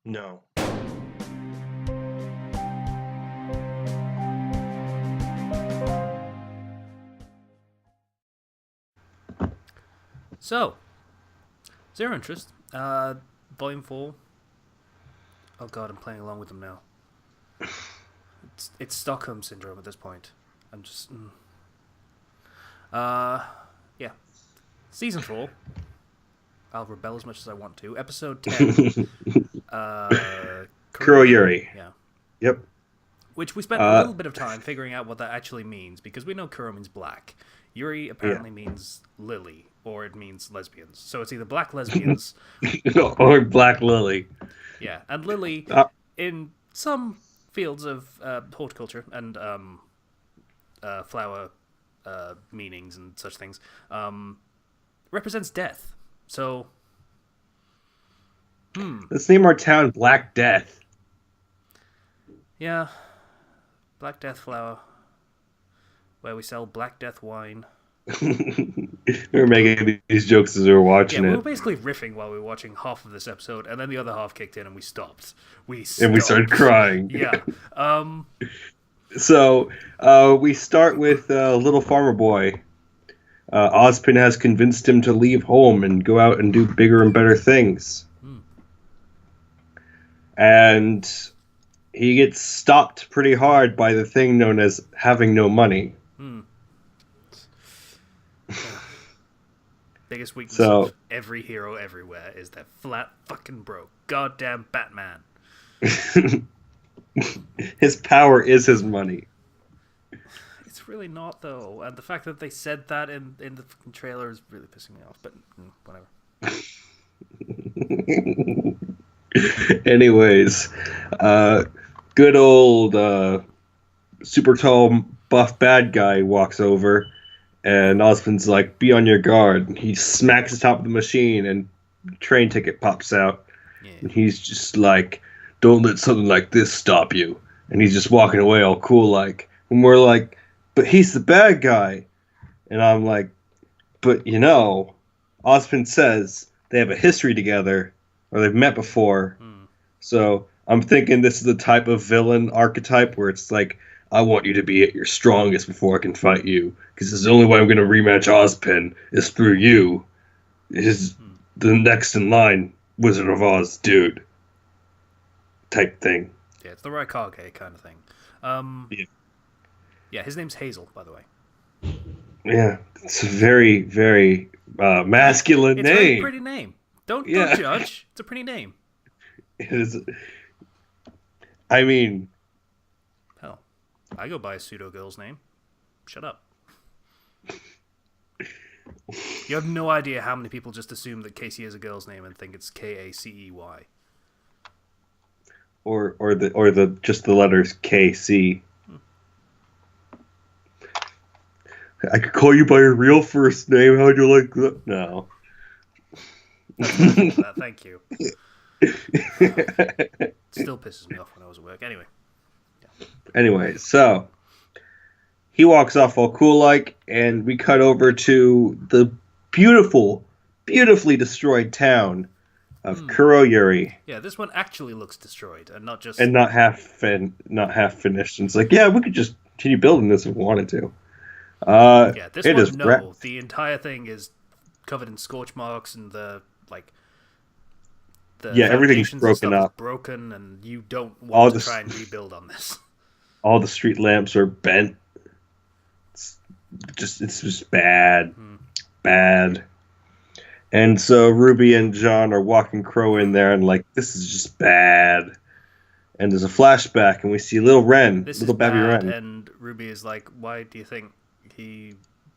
No. So, Zero Interest, Volume 4. Oh god, I'm playing along with them now. It's Stockholm Syndrome at this point. I'm just... yeah. Season 4. I'll rebel as much as I want to. Episode 10. Kuroyuri. Yeah. Yep. Which we spent a little bit of time figuring out what that actually means, because we know Kuro means black. Yuri apparently means lily, or it means lesbians. So it's either black lesbians... or Black Lily. Yeah, and lily, in some fields of horticulture and flower meanings and such things, represents death. So... Let's name our town Black Death. Yeah. Black Death flower. Where we sell Black Death wine. We were making these jokes as we were watching we it. were basically riffing while we were watching half of this episode, and then the other half kicked in and we stopped. And we started crying. Yeah. So, we start with Little Farmer Boy. Ozpin has convinced him to leave home and go out and do bigger and better things. And he gets stopped pretty hard by the thing known as having no money. Biggest weakness of every hero everywhere is they're flat fucking broke. Goddamn Batman. His power is his money. It's really not, though. And the fact that they said that in the fucking trailer is really pissing me off. But whatever. Anyways, good old super tall buff bad guy walks over, and Ozpin's like, "Be on your guard." He smacks the top of the machine, and train ticket pops out, and he's just like, "Don't let something like this stop you." And he's just walking away all cool like, and we're like, "But he's the bad guy," and I'm like, "But Ozpin says they have a history together." Or they've met before. So I'm thinking this is the type of villain archetype where it's like, I want you to be at your strongest before I can fight you. Because this is the only way I'm going to rematch Ozpin is through you. Is the next in line Wizard of Oz dude. Type thing. Yeah, it's the Raikage kind of thing. Yeah, his name's Hazel, by the way. Yeah, it's a very, very masculine name. It's a very pretty name. Don't judge. It's a pretty name. It is. I mean, hell, I go by a pseudo girl's name. Shut up. You have no idea how many people just assume that Casey is a girl's name and think it's Kacey. Or the just the letters KC. I could call you by your real first name. How'd you like that? No. Thank you. Still pisses me off when I was at work. Anyway, so he walks off all cool like, and we cut over to the beautifully destroyed town of Kuroyuri. Yeah, this one actually looks destroyed and not just not half finished. And it's like, yeah, we could just continue building this if we wanted to. This one, no. The entire thing is covered in scorch marks and everything's broken up. Broken, and you don't want to try and rebuild on this. All the street lamps are bent. It's just bad. Bad. And so Ruby and John are walking Crow in there and like, this is just bad. And there's a flashback and we see little Ren, little baby Ren. And Ruby is like, why do you think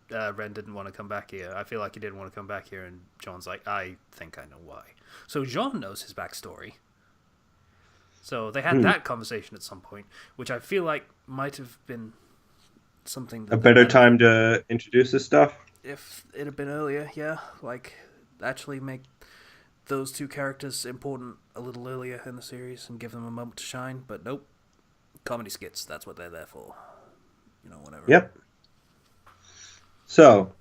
Ren didn't want to come back here? I feel like he didn't want to come back here. And John's like, I think I know why. So Jean knows his backstory. So they had that conversation at some point, which I feel like might have been something... A better time to introduce this stuff? If it had been earlier, yeah. Like, actually make those two characters important a little earlier in the series and give them a moment to shine. But nope. Comedy skits, that's what they're there for. Whatever. Yep. So,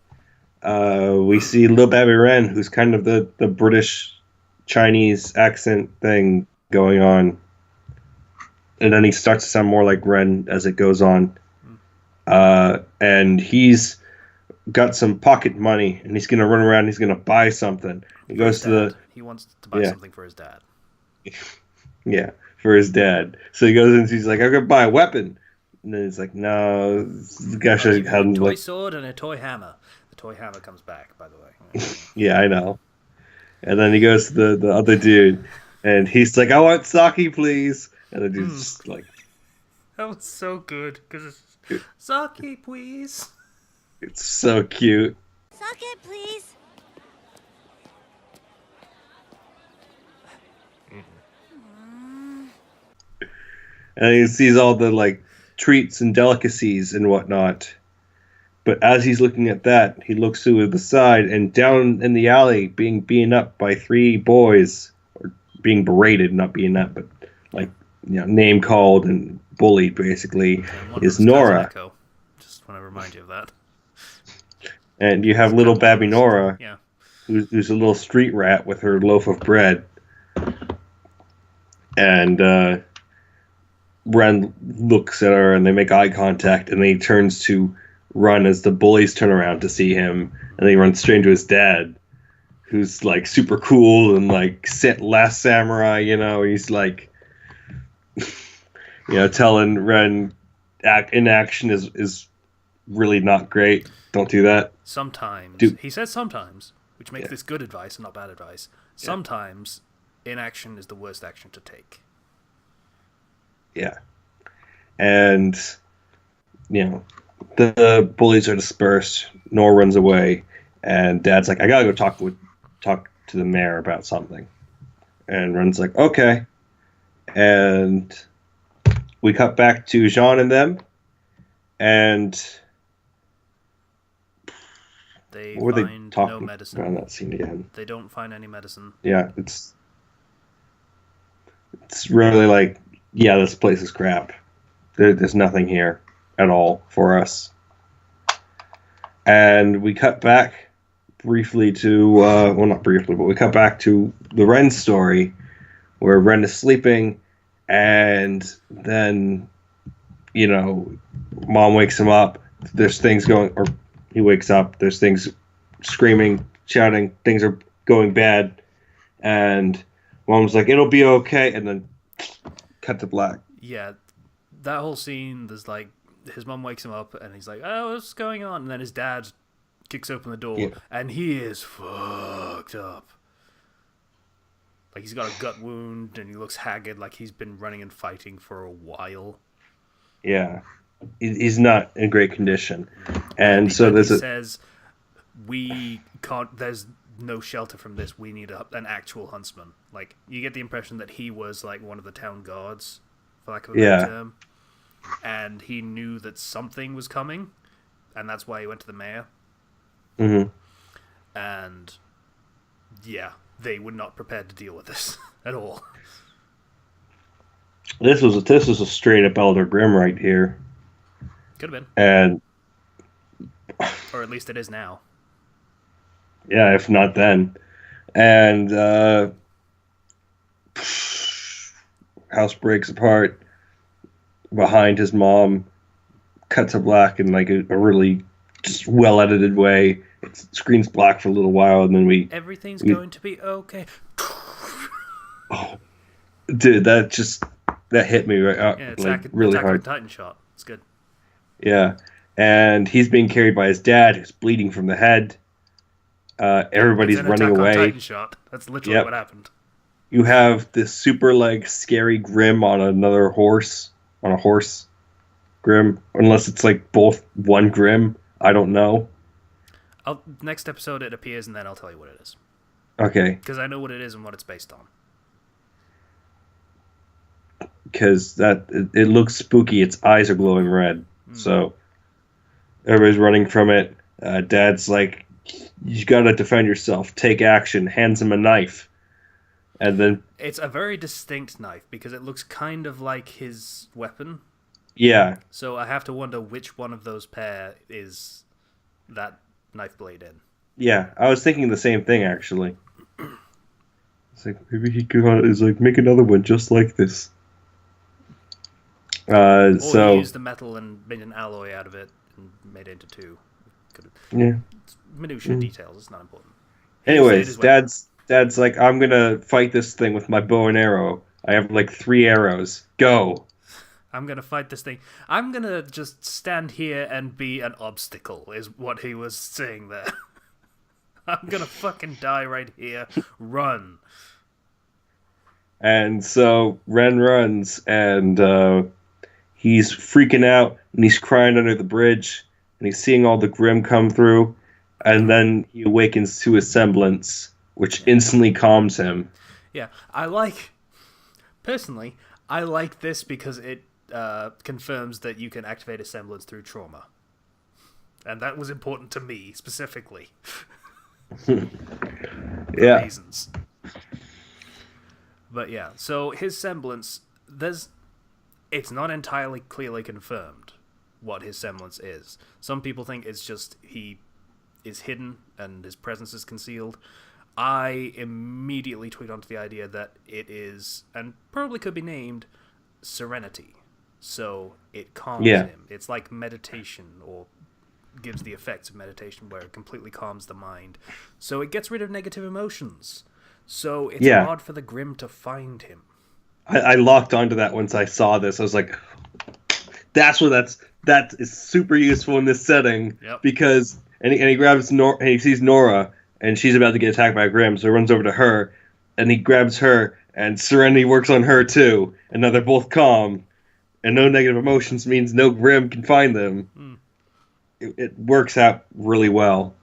we see Lil Baby Ren, who's kind of the British Chinese accent thing. going on. And then he starts to sound more like Ren as it goes on. And he's got some pocket money, and he's going to run around and he's going to buy something. He goes to the... He wants to buy something for his dad. Yeah, for his dad. So he goes in and he's like, I'm going to buy a weapon. And then he's like, no, the guy should have... A toy sword and a toy hammer. The toy hammer comes back, by the way. Yeah, I know. And then he goes to the other dude, and he's like, I want sake, please. And the dude's just like... That was so good, because it's... Sake, please. It's so cute. Sake, please. And he sees all the, like, treats and delicacies and whatnot. But as he's looking at that, he looks to the side, and down in the alley, being beaten up by 3 boys, or being berated, not beaten up, but, like, you know, name called and bullied, basically, is Nora. Just want to remind you of that. And you have little Babby Nora, yeah, who's a little street rat with her loaf of bread. And Ren looks at her, and they make eye contact, and then he turns to run as the bullies turn around to see him, and then he runs straight into his dad, who's, like, super cool and, like, Last Samurai, you know. He's, like, you know, telling Ren in action is really not great. Don't do that. Sometimes. He says sometimes, which makes this good advice and not bad advice. Sometimes inaction is the worst action to take. Yeah. And, you know, the bullies are dispersed. Nora runs away, and Dad's like, I gotta go talk to the mayor about something. And Ren's like, okay. And we cut back to Jean and them, and they what were find they talking no medicine. Around that scene again? They don't find any medicine. Yeah, it's really like, yeah, this place is crap. There's nothing here at all for us. And we cut back briefly to, well, not briefly, but we cut back to the Ren story, where Ren is sleeping, and then, you know, Mom wakes him up. There's things going, or he wakes up. There's things screaming, shouting. Things are going bad. And Mom's like, it'll be okay. And then cut to black. Yeah, that whole scene, there's like, his mom wakes him up, and he's like, oh, what's going on? And then his dad kicks open the door, and he is fucked up. Like, he's got a gut wound, and he looks haggard, like he's been running and fighting for a while. Yeah. He's not in great condition. And so he says, we can't, there's no shelter from this, we need an actual huntsman. Like, you get the impression that he was, like, one of the town guards, for lack of a better term. And he knew that something was coming, and that's why he went to the mayor. Mm-hmm. And, yeah, they were not prepared to deal with this at all. This was a straight up Elder Grimm right here. Could have been. And or at least it is now. Yeah, if not then. And house breaks apart behind his mom, cut to black in like a really just well edited way. It screens black for a little while, and then everything's going to be okay. Oh, dude, that hit me right out. Yeah, it's like really hard. Titan shot. It's good. Yeah, and he's being carried by his dad, who's bleeding from the head. Everybody's running away. Titan shot. That's literally what happened. You have this super like scary Grimm on another horse. On a horse Grimm, unless it's like both one Grimm. I don't know. Next episode it appears, and then I'll tell you what it is. Okay. Because I know what it is and what it's based on. Because it looks spooky. Its eyes are glowing red. So everybody's running from it. Dad's like, you gotta defend yourself. Take action. Hands him a knife. And then it's a very distinct knife because it looks kind of like his weapon. Yeah. So I have to wonder which one of those pair is that knife blade in. Yeah, I was thinking the same thing actually. It's like maybe he could is like make another one just like this. Or So he used the metal and made an alloy out of it and made it into two. yeah. Minutiae details. It's not important. He used it in Anyways, his weapon. dad's like, I'm gonna fight this thing with my bow and arrow. I have like 3 arrows. Go. I'm gonna fight this thing. I'm gonna just stand here and be an obstacle, is what he was saying there. I'm gonna fucking die right here. Run. And so Ren runs, and he's freaking out, and he's crying under the bridge, and he's seeing all the Grim come through, and then he awakens to his semblance, which instantly calms him. Yeah, personally, I like this because it confirms that you can activate a semblance through trauma. And that was important to me, specifically. Yeah. Reasons. But yeah, so his semblance, it's not entirely clearly confirmed what his semblance is. Some people think it's just he is hidden and his presence is concealed. I immediately tweet onto the idea that it is, and probably could be named, serenity. So it calms him. It's like meditation, or gives the effects of meditation, where it completely calms the mind. So it gets rid of negative emotions. So it's hard for the Grim to find him. I locked onto that once I saw this. I was like, that is super useful in this setting. Yep. Because and he grabs and he sees Nora, and she's about to get attacked by a Grim, so he runs over to her, and he grabs her, and Serenity works on her too, and now they're both calm, and no negative emotions means no Grim can find them. It works out really well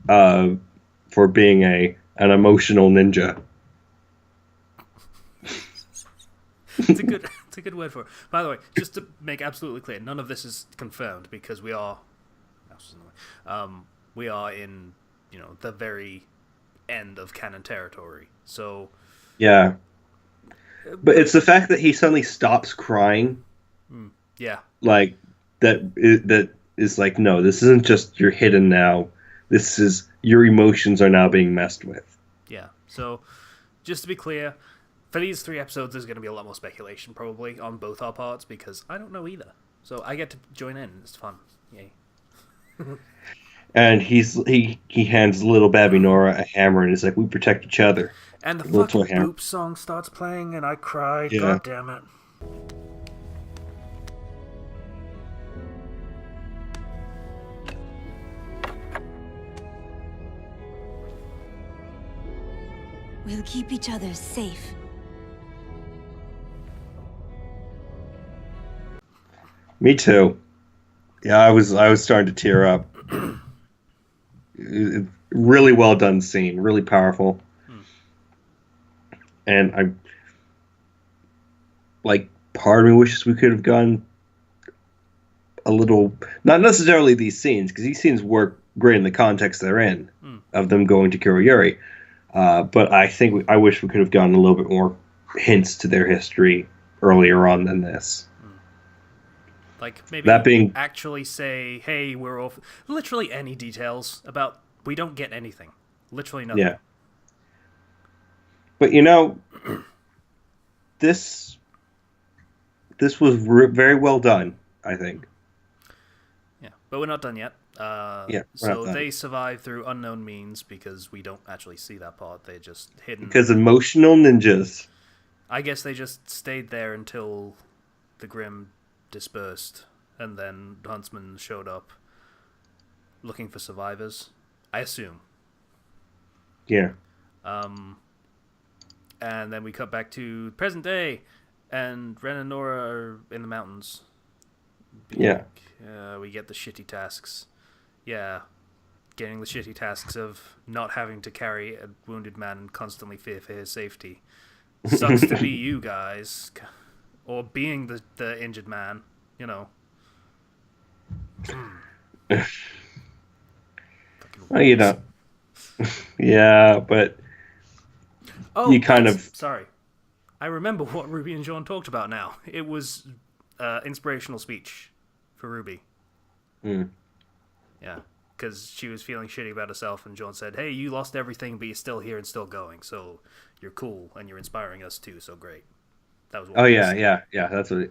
for being an emotional ninja. It's a good word for it. By the way, just to make absolutely clear, none of this is confirmed because we are in the very end of canon territory. So yeah, but it's the fact that he suddenly stops crying. Yeah, like that is like, no, this isn't just you're hidden now. This is your emotions are now being messed with. Yeah. So just to be clear, for these 3 episodes, there's going to be a lot more speculation probably on both our parts because I don't know either. So I get to join in. It's fun. Yay. And he hands little Babby Nora a hammer and is like, we protect each other. And the fucking Boop song starts playing and I cry. Yeah. God damn it. We'll keep each other safe. Me too. Yeah, I was starting to tear up. Really well done scene, really powerful. And I part of me wishes we could have gone a little, not necessarily these scenes, because these scenes work great in the context they're in, of them going to Kuroyuri. But I think I wish we could have gotten a little bit more hints to their history earlier on than this. Like maybe actually say, hey, we're off. Literally any details about. We don't get anything. Literally nothing. Yeah. But this was very well done, I think. Yeah, but we're not done yet. So they survive through unknown means because we don't actually see that part. They're just hidden. Because emotional ninjas. I guess they just stayed there until the Grim dispersed, and then the Huntsman showed up looking for survivors. I assume. Yeah. And then we cut back to present day, and Ren and Nora are in the mountains. Yeah. We get the shitty tasks. Yeah. Getting the shitty tasks of not having to carry a wounded man and constantly fear for his safety. Sucks to be you guys. Or being the injured man, Well, yeah, but you kind of... Sorry. I remember what Ruby and John talked about now. It was inspirational speech for Ruby. Yeah, because she was feeling shitty about herself, and John said, hey, you lost everything, but you're still here and still going, so you're cool and you're inspiring us too. So great. That was what Oh we yeah, missed. yeah. That's what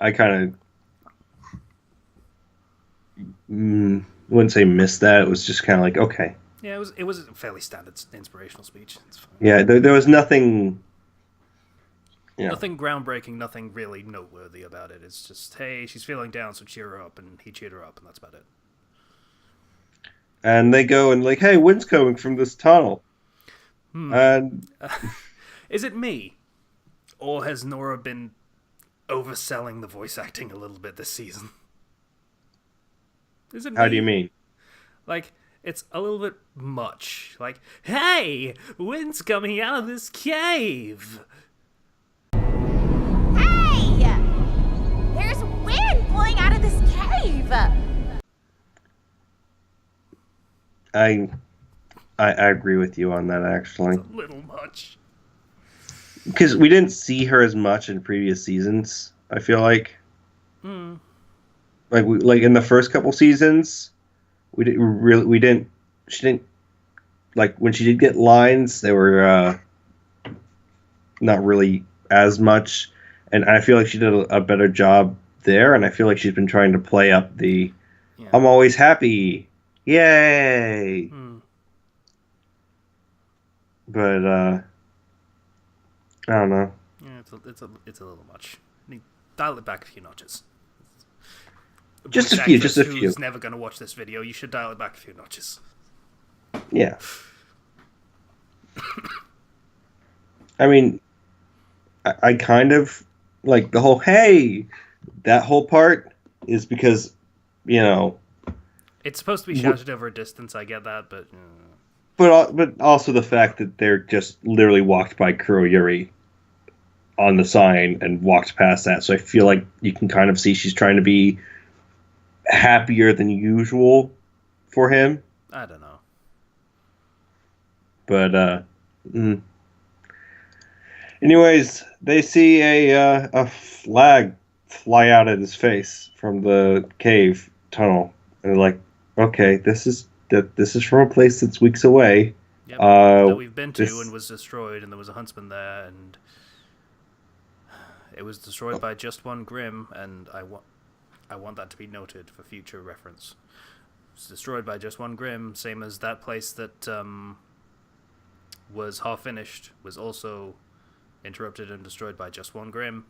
I kind of wouldn't say missed that. It was just kind of like, okay, Yeah, it was a fairly standard inspirational speech. It's fine. yeah. There was nothing. Nothing groundbreaking, nothing really noteworthy about it. It's just, hey, she's feeling down, so cheer her up, and he cheered her up, and that's about it. And they go and like, hey, wind's coming from this tunnel. And Is it me? Or has Nora been overselling the voice acting a little bit this season? Is it me? how do you mean? Like, it's a little bit much. Like, hey, wind's coming out of this cave! Hey! There's wind blowing out of this cave! I agree with you on that, actually. It's a little much. Because we didn't see her as much in previous seasons, I feel like. Like in the first couple seasons, she didn't, like, when she did get lines, they were not really as much, and I feel like she did a better job there, and I feel like she's been trying to play up the I'm always happy, yay! But I don't know. Yeah, it's a little much. Dial it back a few notches. Just a few. Who's never going to watch this video? You should dial it back a few notches. Yeah. I mean, I kind of like the whole hey, that whole part is because, it's supposed to be shouted over a distance. I get that, but but also the fact that they're just literally walked by Kuroyuri on the sign and walked past that. So I feel like you can kind of see she's trying to be happier than usual for him. I don't know. But anyways, they see a flag fly out at his face from the cave tunnel, and they're like, "Okay, this is from a place that's weeks away. Yep, that we've been to this- and was destroyed, and there was a huntsman there, and it was destroyed by just one Grim, and I want that to be noted for future reference. It was destroyed by just one Grim, same as that place that was half finished was also interrupted and destroyed by just one Grim.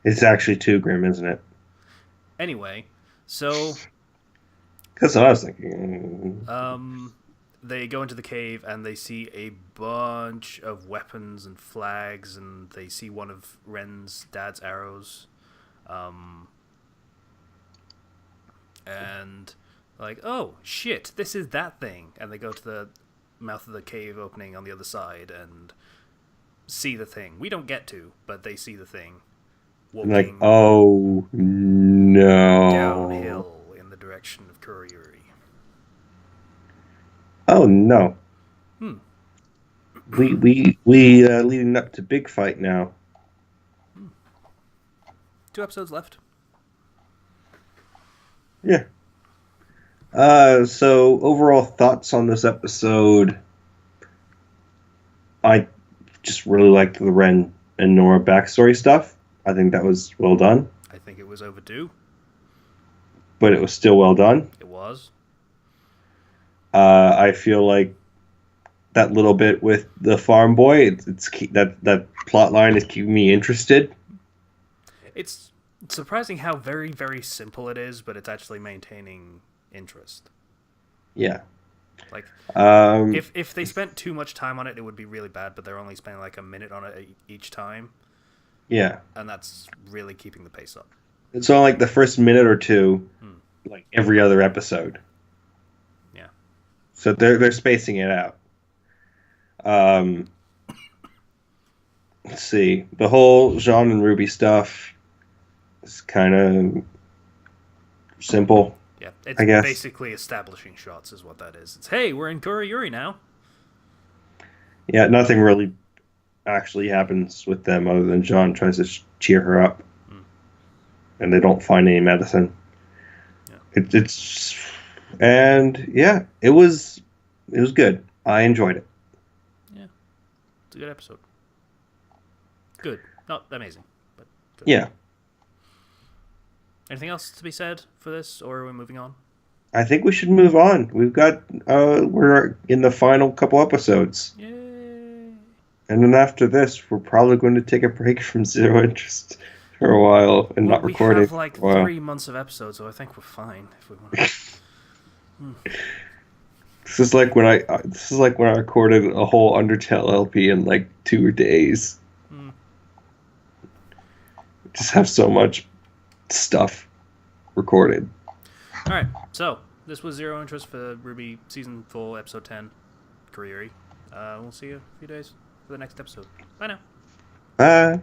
It's actually two Grim, isn't it? Anyway, so That's what I was thinking. they go into the cave and they see a bunch of weapons and flags, and they see one of Ren's dad's arrows. And like, oh shit, this is that thing. And they go to the mouth of the cave opening on the other side and see the thing. We don't get to, but they see the thing walking Like, oh no. downhill in the direction of Kuroyuri. Oh no. We leading up to big fight now. 2 episodes left. Yeah. So overall thoughts on this episode. I just really liked the Ren and Nora backstory stuff. I think that was well done. I think it was overdue. But it was still well done. It was. I feel like that little bit with the farm boy, that plot line is keeping me interested. It's surprising how very, very simple it is, but it's actually maintaining interest. Yeah. Like, Um, if they spent too much time on it, it would be really bad, but they're only spending like a minute on it each time, yeah. and that's really keeping the pace up. It's on like the first minute or two, like every other episode. Yeah. So they're spacing it out. Let's see. The whole Jean and Ruby stuff is kind of simple. Yeah, it's I guess. basically establishing shots is what that is. It's, hey, we're in Kuroyuri now. Yeah, nothing really actually happens with them other than Jean tries to cheer her up. And they don't find any medicine. Yeah. It's And yeah, it was good. I enjoyed it. Yeah, it's a good episode. Good, not amazing, but good. Yeah. Anything else to be said for this, or are we moving on? I think we should move on. We've got we're in the final couple episodes. Yay! And then after this, we're probably going to take a break from Zero Interest for a while and not record it. We have like 3 months of episodes, so I think we're fine if we want to. This is like when I recorded a whole Undertale LP in like 2 days. Just have so much stuff recorded. All right, so this was Zero Interest for RWBY Season 4, Episode 10, Kuroyuri. We'll see you in a few days for the next episode. Bye now. Bye.